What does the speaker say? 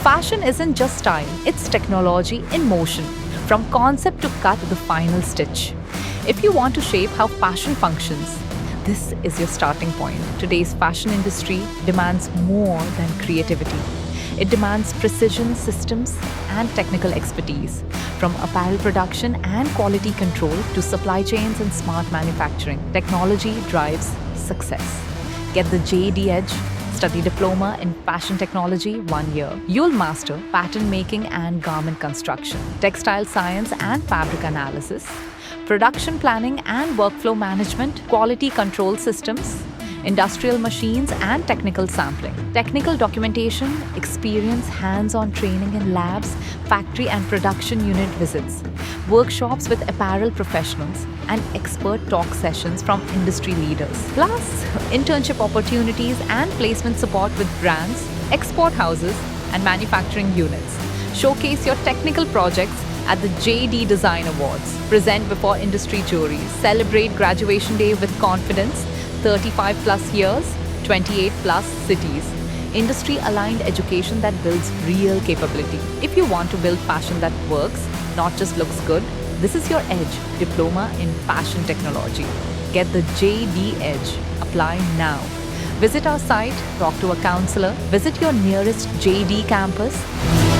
Fashion isn't just style, it's technology in motion, from concept to cut the final stitch. If you want to shape how fashion functions, this is your starting point. Today's fashion industry demands more than creativity. It demands precision, systems, and technical expertise. From apparel production and quality control to supply chains and smart manufacturing, technology drives success. Get the JD Edge. Study Diploma in Fashion Technology 1 year. You'll master pattern making and garment construction, textile science and fabric analysis, production planning and workflow management, quality control systems, industrial machines and technical sampling, technical documentation, experience, hands-on training in labs, factory and production unit visits, workshops with apparel professionals, and expert talk sessions from industry leaders. Plus, internship opportunities and placement support with brands, export houses, and manufacturing units. Showcase your technical projects at the JD Design Awards. Present before industry juries. Celebrate graduation day with confidence. 35 plus years, 28 plus cities. Industry aligned education that builds real capability. If you want to build fashion that works, not just looks good, this is your edge. Diploma in Fashion Technology. Get the JD Edge. Apply now. Visit our site, talk to a counselor, visit your nearest JD campus.